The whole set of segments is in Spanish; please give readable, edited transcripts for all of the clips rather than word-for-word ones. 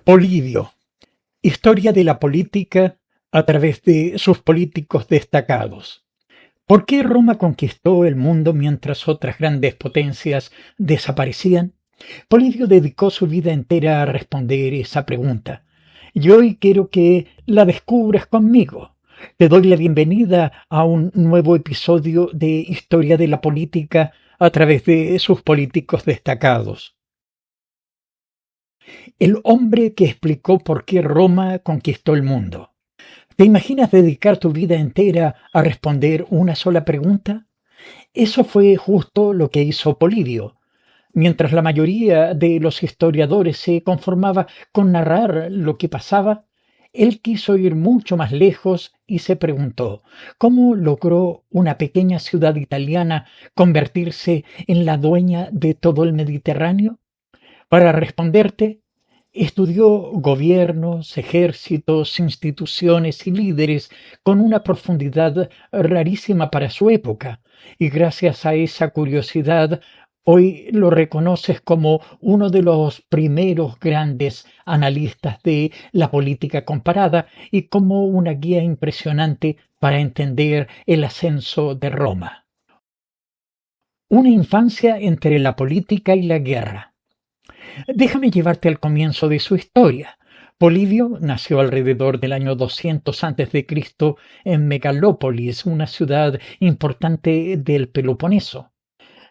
Polibio. Historia de la política a través de sus políticos destacados. ¿Por qué Roma conquistó el mundo mientras otras grandes potencias desaparecían? Polibio dedicó su vida entera a responder esa pregunta. Y hoy quiero que la descubras conmigo. Te doy la bienvenida a un nuevo episodio de Historia de la política a través de sus políticos destacados. El hombre que explicó por qué Roma conquistó el mundo. ¿Te imaginas dedicar tu vida entera a responder una sola pregunta? Eso fue justo lo que hizo Polibio. Mientras la mayoría de los historiadores se conformaba con narrar lo que pasaba, él quiso ir mucho más lejos y se preguntó, ¿cómo logró una pequeña ciudad italiana convertirse en la dueña de todo el Mediterráneo? Para responderte, estudió gobiernos, ejércitos, instituciones y líderes con una profundidad rarísima para su época, y gracias a esa curiosidad, hoy lo reconoces como uno de los primeros grandes analistas de la política comparada y como una guía impresionante para entender el ascenso de Roma. Una infancia entre la política y la guerra. Déjame llevarte al comienzo de su historia. Polibio nació alrededor del año 200 a.C. en Megalópolis, una ciudad importante del Peloponeso.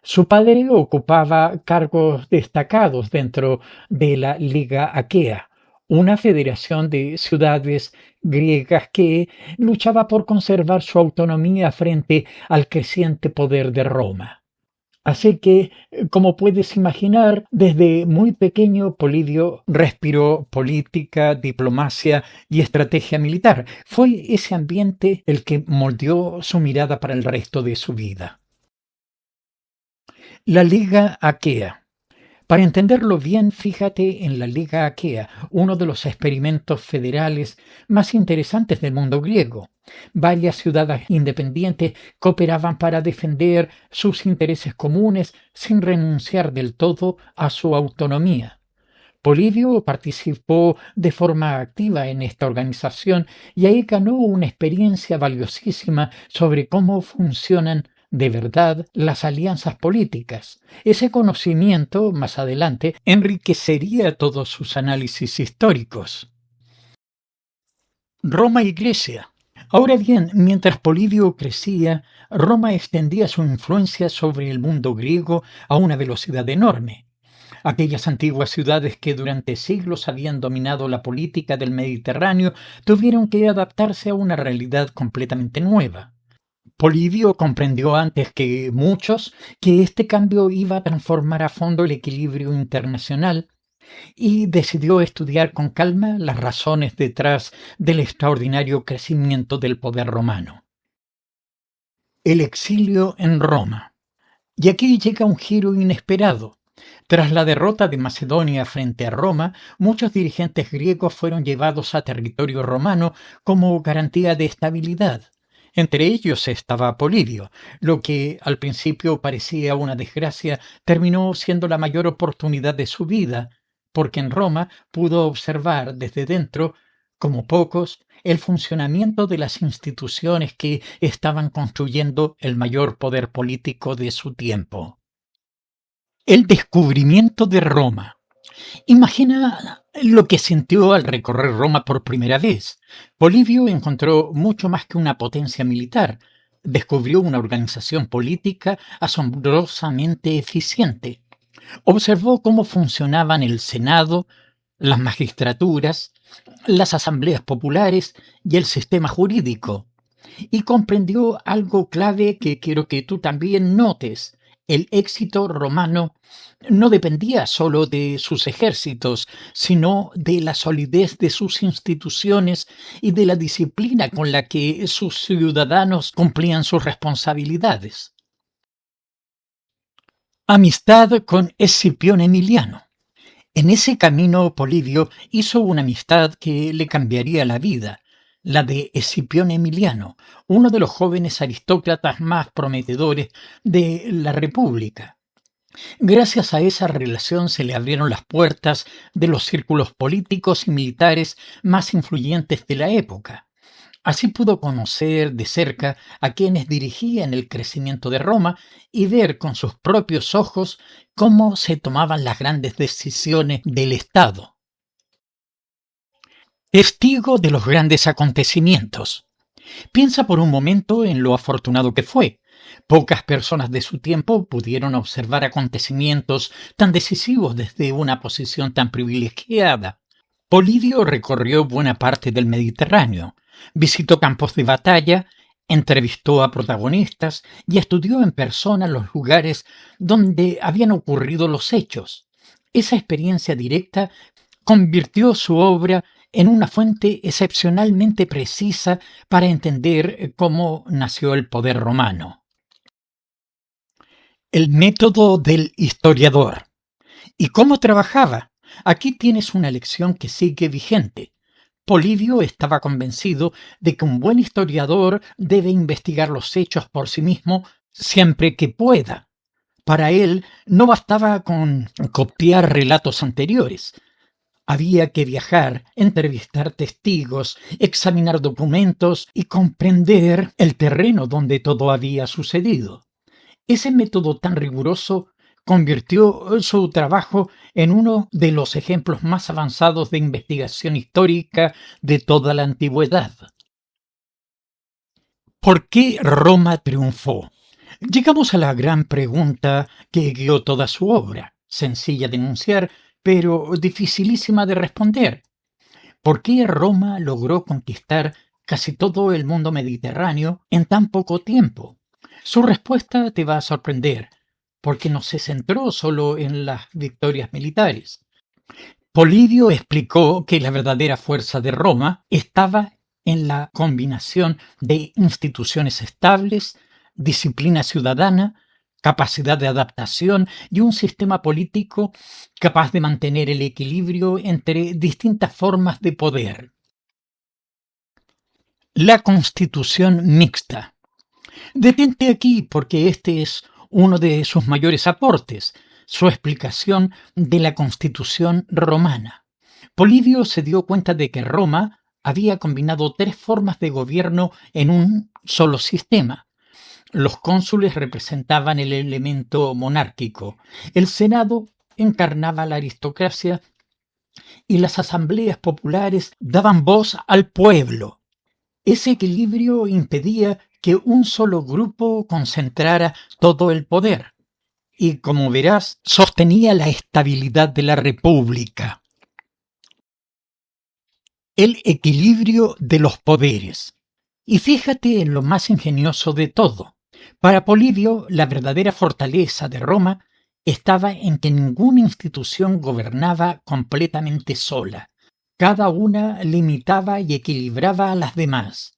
Su padre ocupaba cargos destacados dentro de la Liga Aquea, una federación de ciudades griegas que luchaba por conservar su autonomía frente al creciente poder de Roma. Así que, como puedes imaginar, desde muy pequeño Polibio respiró política, diplomacia y estrategia militar. Fue ese ambiente el que moldeó su mirada para el resto de su vida. La Liga Aquea. Para entenderlo bien, fíjate en la Liga Aquea, uno de los experimentos federales más interesantes del mundo griego. Varias ciudades independientes cooperaban para defender sus intereses comunes sin renunciar del todo a su autonomía. Polibio participó de forma activa en esta organización y ahí ganó una experiencia valiosísima sobre cómo funcionan de verdad las alianzas políticas. Ese conocimiento, más adelante, enriquecería todos sus análisis históricos. Roma y Grecia. Ahora bien, mientras Polibio crecía, Roma extendía su influencia sobre el mundo griego a una velocidad enorme. Aquellas antiguas ciudades que durante siglos habían dominado la política del Mediterráneo tuvieron que adaptarse a una realidad completamente nueva. Polibio comprendió antes que muchos que este cambio iba a transformar a fondo el equilibrio internacional y decidió estudiar con calma las razones detrás del extraordinario crecimiento del poder romano. El exilio en Roma. Y aquí llega un giro inesperado. Tras la derrota de Macedonia frente a Roma, muchos dirigentes griegos fueron llevados a territorio romano como garantía de estabilidad. Entre ellos estaba Polibio. Lo que al principio parecía una desgracia terminó siendo la mayor oportunidad de su vida, porque en Roma pudo observar desde dentro, como pocos, el funcionamiento de las instituciones que estaban construyendo el mayor poder político de su tiempo. El descubrimiento de Roma. Imagina lo que sintió al recorrer Roma por primera vez. Polibio encontró mucho más que una potencia militar. Descubrió una organización política asombrosamente eficiente. Observó cómo funcionaban el Senado, las magistraturas, las asambleas populares y el sistema jurídico. Y comprendió algo clave que quiero que tú también notes. El éxito romano no dependía solo de sus ejércitos, sino de la solidez de sus instituciones y de la disciplina con la que sus ciudadanos cumplían sus responsabilidades. Amistad con Escipión Emiliano. En ese camino Polibio hizo una amistad que le cambiaría la vida, la de Escipión Emiliano, uno de los jóvenes aristócratas más prometedores de la República. Gracias a esa relación se le abrieron las puertas de los círculos políticos y militares más influyentes de la época. Así pudo conocer de cerca a quienes dirigían el crecimiento de Roma y ver con sus propios ojos cómo se tomaban las grandes decisiones del Estado. Testigo de los grandes acontecimientos. Piensa por un momento en lo afortunado que fue. Pocas personas de su tiempo pudieron observar acontecimientos tan decisivos desde una posición tan privilegiada. Polibio recorrió buena parte del Mediterráneo, visitó campos de batalla, entrevistó a protagonistas y estudió en persona los lugares donde habían ocurrido los hechos. Esa experiencia directa convirtió su obra en una fuente excepcionalmente precisa para entender cómo nació el poder romano. El método del historiador. ¿Y cómo trabajaba? Aquí tienes una lección que sigue vigente. Polibio estaba convencido de que un buen historiador debe investigar los hechos por sí mismo siempre que pueda. Para él no bastaba con copiar relatos anteriores. Había que viajar, entrevistar testigos, examinar documentos y comprender el terreno donde todo había sucedido. Ese método tan riguroso convirtió su trabajo en uno de los ejemplos más avanzados de investigación histórica de toda la antigüedad. ¿Por qué Roma triunfó? Llegamos a la gran pregunta que guió toda su obra, sencilla de enunciar, pero dificilísima de responder. ¿Por qué Roma logró conquistar casi todo el mundo mediterráneo en tan poco tiempo? Su respuesta te va a sorprender, porque no se centró solo en las victorias militares. Polibio explicó que la verdadera fuerza de Roma estaba en la combinación de instituciones estables, disciplina ciudadana, capacidad de adaptación y un sistema político capaz de mantener el equilibrio entre distintas formas de poder. La constitución mixta. Detente aquí porque este es uno de sus mayores aportes, su explicación de la Constitución romana. Polibio se dio cuenta de que Roma había combinado tres formas de gobierno en un solo sistema. Los cónsules representaban el elemento monárquico, el Senado encarnaba la aristocracia y las asambleas populares daban voz al pueblo. Ese equilibrio impedía que un solo grupo concentrara todo el poder y, como verás, sostenía la estabilidad de la república. El equilibrio de los poderes. Y fíjate en lo más ingenioso de todo. Para Polibio, la verdadera fortaleza de Roma estaba en que ninguna institución gobernaba completamente sola. Cada una limitaba y equilibraba a las demás.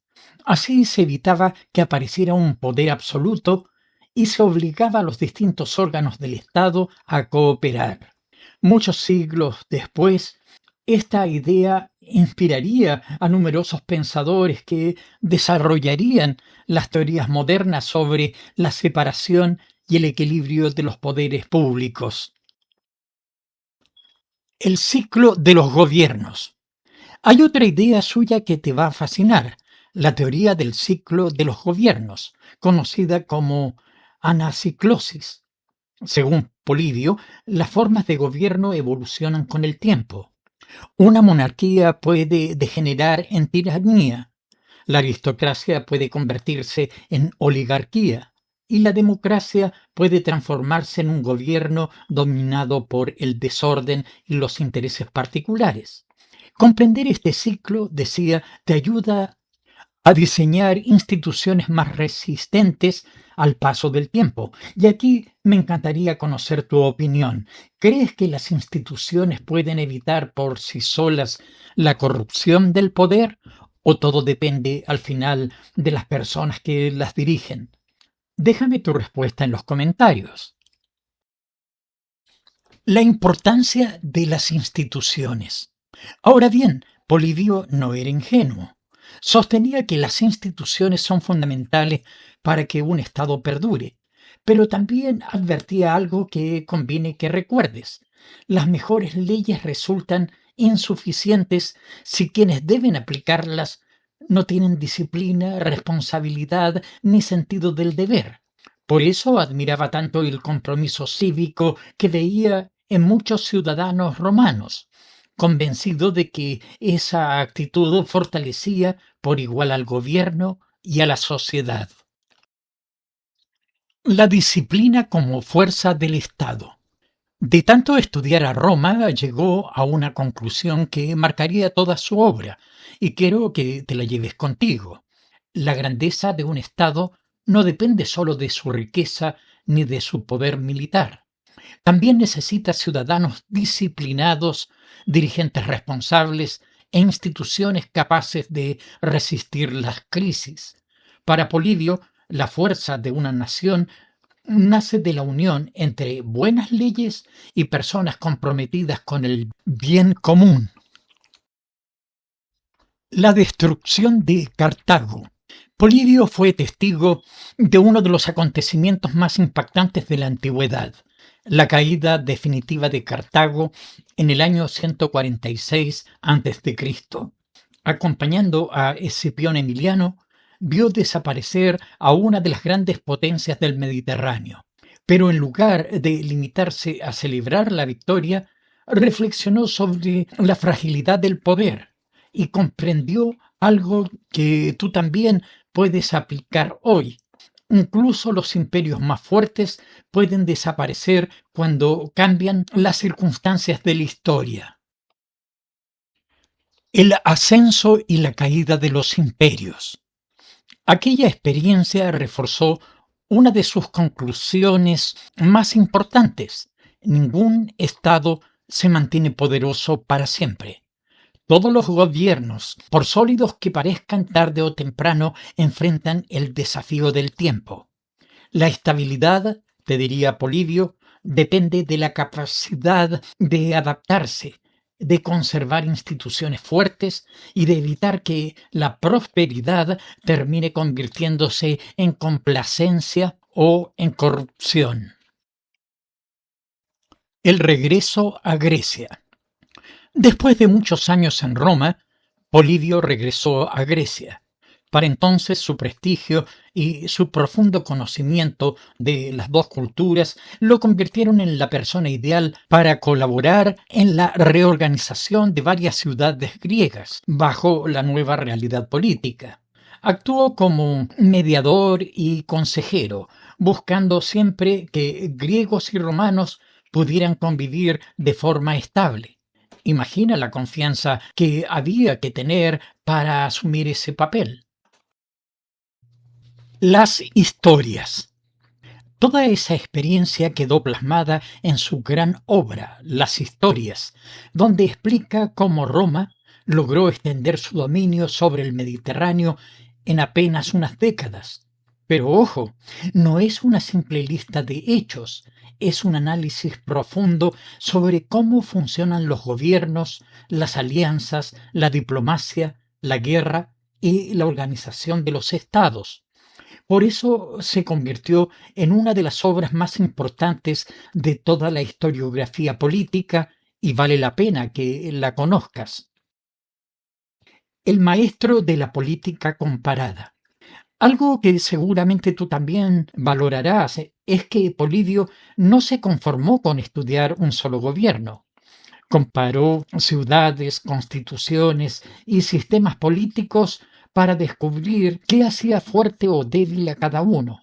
Así se evitaba que apareciera un poder absoluto y se obligaba a los distintos órganos del Estado a cooperar. Muchos siglos después, esta idea inspiraría a numerosos pensadores que desarrollarían las teorías modernas sobre la separación y el equilibrio de los poderes públicos. El ciclo de los gobiernos. Hay otra idea suya que te va a fascinar, la teoría del ciclo de los gobiernos, conocida como anaciclosis. Según Polibio, las formas de gobierno evolucionan con el tiempo. Una monarquía puede degenerar en tiranía, la aristocracia puede convertirse en oligarquía y la democracia puede transformarse en un gobierno dominado por el desorden y los intereses particulares. Comprender este ciclo, decía, te ayuda a diseñar instituciones más resistentes al paso del tiempo. Y aquí me encantaría conocer tu opinión. ¿Crees que las instituciones pueden evitar por sí solas la corrupción del poder? ¿O todo depende al final de las personas que las dirigen? Déjame tu respuesta en los comentarios. La importancia de las instituciones. Ahora bien, Polibio no era ingenuo. Sostenía que las instituciones son fundamentales para que un Estado perdure, pero también advertía algo que conviene que recuerdes. Las mejores leyes resultan insuficientes si quienes deben aplicarlas no tienen disciplina, responsabilidad ni sentido del deber. Por eso admiraba tanto el compromiso cívico que veía en muchos ciudadanos romanos, convencido de que esa actitud fortalecía por igual al gobierno y a la sociedad. La disciplina como fuerza del Estado. De tanto estudiar a Roma, llegó a una conclusión que marcaría toda su obra, y quiero que te la lleves contigo. La grandeza de un Estado no depende solo de su riqueza ni de su poder militar. También necesita ciudadanos disciplinados, dirigentes responsables e instituciones capaces de resistir las crisis. Para Polibio, la fuerza de una nación nace de la unión entre buenas leyes y personas comprometidas con el bien común. La destrucción de Cartago. Polibio fue testigo de uno de los acontecimientos más impactantes de la antigüedad, la caída definitiva de Cartago en el año 146 a.C. Acompañando a Escipión Emiliano, vio desaparecer a una de las grandes potencias del Mediterráneo. Pero en lugar de limitarse a celebrar la victoria, reflexionó sobre la fragilidad del poder y comprendió algo que tú también puedes aplicar hoy. Incluso los imperios más fuertes pueden desaparecer cuando cambian las circunstancias de la historia. El ascenso y la caída de los imperios. Aquella experiencia reforzó una de sus conclusiones más importantes. Ningún Estado se mantiene poderoso para siempre. Todos los gobiernos, por sólidos que parezcan, tarde o temprano enfrentan el desafío del tiempo. La estabilidad, te diría Polibio, depende de la capacidad de adaptarse, de conservar instituciones fuertes y de evitar que la prosperidad termine convirtiéndose en complacencia o en corrupción. El regreso a Grecia. Después de muchos años en Roma, Polibio regresó a Grecia. Para entonces su prestigio y su profundo conocimiento de las dos culturas lo convirtieron en la persona ideal para colaborar en la reorganización de varias ciudades griegas bajo la nueva realidad política. Actuó como mediador y consejero, buscando siempre que griegos y romanos pudieran convivir de forma estable. Imagina la confianza que había que tener para asumir ese papel. Las historias. Toda esa experiencia quedó plasmada en su gran obra, Las Historias, donde explica cómo Roma logró extender su dominio sobre el Mediterráneo en apenas unas décadas. Pero ojo, no es una simple lista de hechos, es un análisis profundo sobre cómo funcionan los gobiernos, las alianzas, la diplomacia, la guerra y la organización de los estados. Por eso se convirtió en una de las obras más importantes de toda la historiografía política y vale la pena que la conozcas. El maestro de la política comparada. Algo que seguramente tú también valorarás es que Polibio no se conformó con estudiar un solo gobierno. Comparó ciudades, constituciones y sistemas políticos para descubrir qué hacía fuerte o débil a cada uno.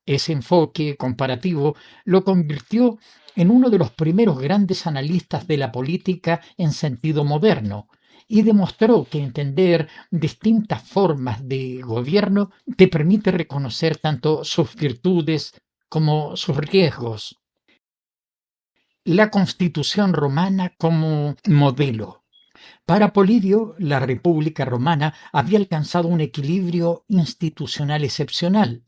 Ese enfoque comparativo lo convirtió en uno de los primeros grandes analistas de la política en sentido moderno y demostró que entender distintas formas de gobierno te permite reconocer tanto sus virtudes como sus riesgos. La Constitución romana como modelo. Para Polibio, la República Romana había alcanzado un equilibrio institucional excepcional.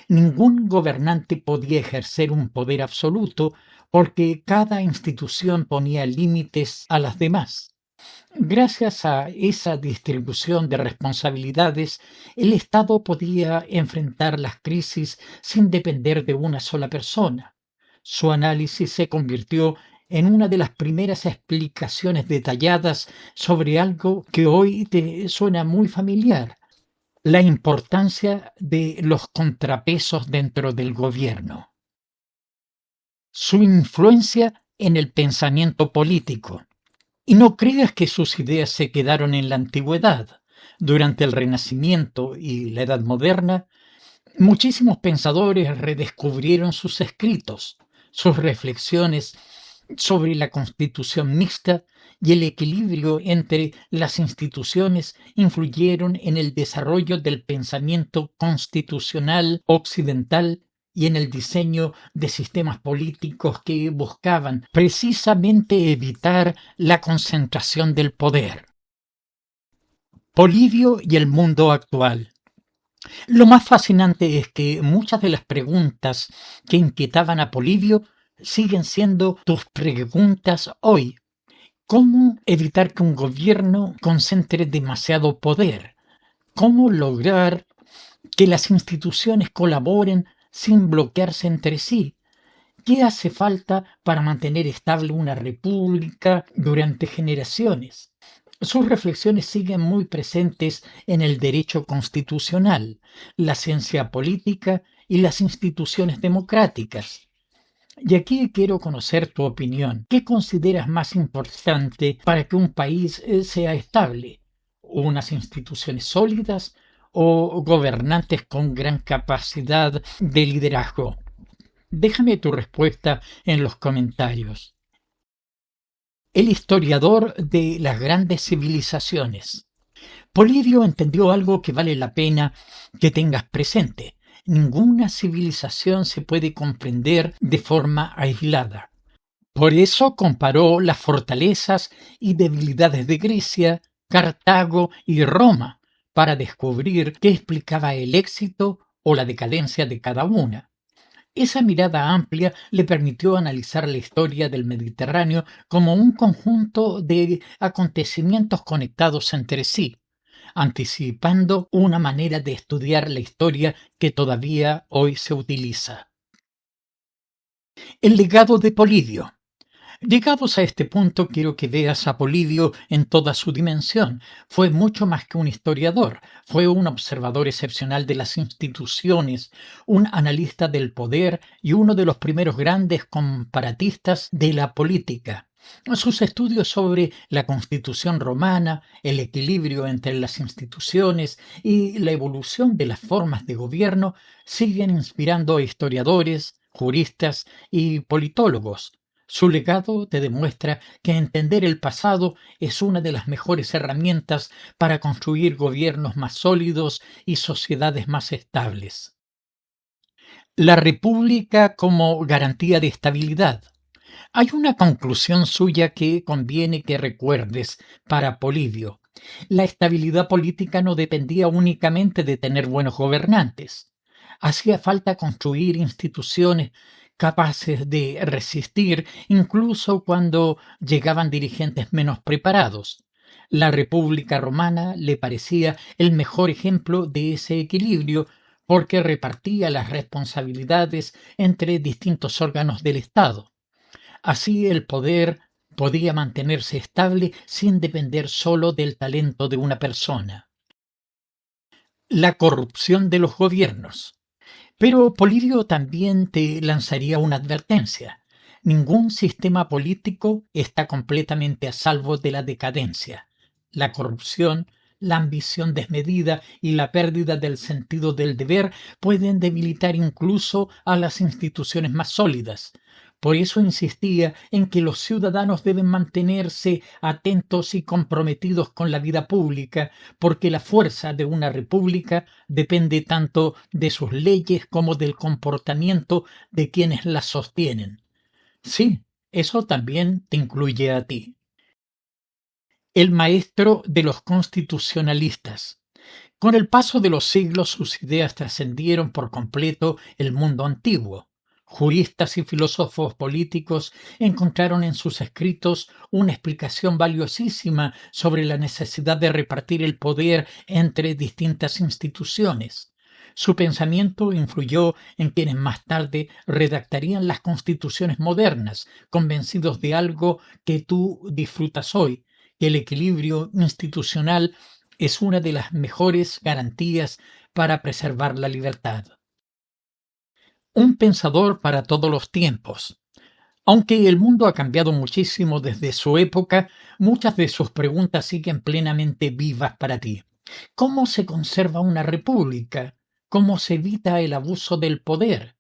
Ningún gobernante podía ejercer un poder absoluto porque cada institución ponía límites a las demás. Gracias a esa distribución de responsabilidades, el Estado podía enfrentar las crisis sin depender de una sola persona. Su análisis se convirtió en una de las primeras explicaciones detalladas sobre algo que hoy te suena muy familiar: la importancia de los contrapesos dentro del gobierno, su influencia en el pensamiento político. Y no creas que sus ideas se quedaron en la antigüedad. Durante el Renacimiento y la Edad Moderna, muchísimos pensadores redescubrieron sus escritos, sus reflexiones sobre la constitución mixta y el equilibrio entre las instituciones influyeron en el desarrollo del pensamiento constitucional occidental y en el diseño de sistemas políticos que buscaban precisamente evitar la concentración del poder. Polibio y el mundo actual. Lo más fascinante es que muchas de las preguntas que inquietaban a Polibio siguen siendo tus preguntas hoy. ¿Cómo evitar que un gobierno concentre demasiado poder? ¿Cómo lograr que las instituciones colaboren sin bloquearse entre sí? ¿Qué hace falta para mantener estable una república durante generaciones? Sus reflexiones siguen muy presentes en el derecho constitucional, la ciencia política y las instituciones democráticas. Y aquí quiero conocer tu opinión. ¿Qué consideras más importante para que un país sea estable? ¿Unas instituciones sólidas o gobernantes con gran capacidad de liderazgo? Déjame tu respuesta en los comentarios. El historiador de las grandes civilizaciones. Polibio entendió algo que vale la pena que tengas presente. Ninguna civilización se puede comprender de forma aislada. Por eso comparó las fortalezas y debilidades de Grecia, Cartago y Roma para descubrir qué explicaba el éxito o la decadencia de cada una. Esa mirada amplia le permitió analizar la historia del Mediterráneo como un conjunto de acontecimientos conectados entre sí, anticipando una manera de estudiar la historia que todavía hoy se utiliza. El legado de Polibio. Llegados a este punto, quiero que veas a Polibio en toda su dimensión. Fue mucho más que un historiador, fue un observador excepcional de las instituciones, un analista del poder y uno de los primeros grandes comparatistas de la política. Sus estudios sobre la Constitución romana, el equilibrio entre las instituciones y la evolución de las formas de gobierno siguen inspirando a historiadores, juristas y politólogos. Su legado te demuestra que entender el pasado es una de las mejores herramientas para construir gobiernos más sólidos y sociedades más estables. La República como garantía de estabilidad. Hay una conclusión suya que conviene que recuerdes para Polibio. La estabilidad política no dependía únicamente de tener buenos gobernantes. Hacía falta construir instituciones capaces de resistir incluso cuando llegaban dirigentes menos preparados. La República Romana le parecía el mejor ejemplo de ese equilibrio porque repartía las responsabilidades entre distintos órganos del Estado. Así el poder podía mantenerse estable sin depender solo del talento de una persona. La corrupción de los gobiernos. Pero Polibio también te lanzaría una advertencia. Ningún sistema político está completamente a salvo de la decadencia. La corrupción, la ambición desmedida y la pérdida del sentido del deber pueden debilitar incluso a las instituciones más sólidas. Por eso insistía en que los ciudadanos deben mantenerse atentos y comprometidos con la vida pública, porque la fuerza de una república depende tanto de sus leyes como del comportamiento de quienes las sostienen. Sí, eso también te incluye a ti. El maestro de los constitucionalistas. Con el paso de los siglos sus ideas trascendieron por completo el mundo antiguo. Juristas y filósofos políticos encontraron en sus escritos una explicación valiosísima sobre la necesidad de repartir el poder entre distintas instituciones. Su pensamiento influyó en quienes más tarde redactarían las constituciones modernas, convencidos de algo que tú disfrutas hoy, que el equilibrio institucional es una de las mejores garantías para preservar la libertad. Un pensador para todos los tiempos. Aunque el mundo ha cambiado muchísimo desde su época, muchas de sus preguntas siguen plenamente vivas para ti. ¿Cómo se conserva una república? ¿Cómo se evita el abuso del poder?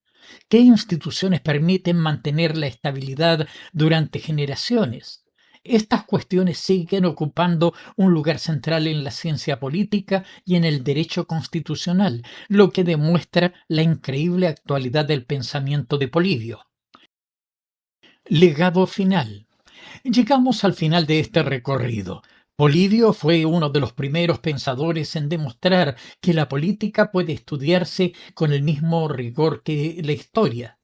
¿Qué instituciones permiten mantener la estabilidad durante generaciones? Estas cuestiones siguen ocupando un lugar central en la ciencia política y en el derecho constitucional, lo que demuestra la increíble actualidad del pensamiento de Polibio. Legado final. Llegamos al final de este recorrido. Polibio fue uno de los primeros pensadores en demostrar que la política puede estudiarse con el mismo rigor que la historia.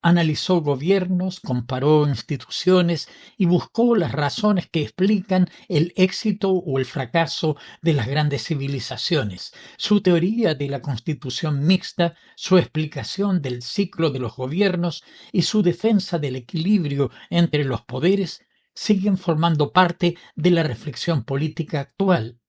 Analizó gobiernos, comparó instituciones y buscó las razones que explican el éxito o el fracaso de las grandes civilizaciones. Su teoría de la constitución mixta, su explicación del ciclo de los gobiernos y su defensa del equilibrio entre los poderes siguen formando parte de la reflexión política actual.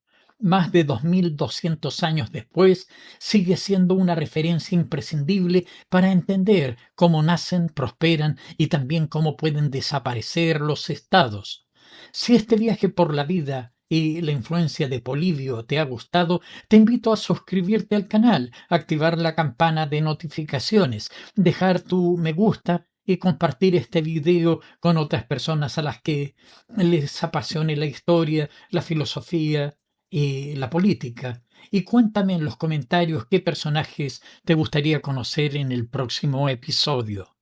Más de 2200 años después, sigue siendo una referencia imprescindible para entender cómo nacen, prosperan y también cómo pueden desaparecer los estados. Si este viaje por la vida y la influencia de Polibio te ha gustado, te invito a suscribirte al canal, activar la campana de notificaciones, dejar tu me gusta y compartir este video con otras personas a las que les apasione la historia, la filosofía y la política. Y cuéntame en los comentarios qué personajes te gustaría conocer en el próximo episodio.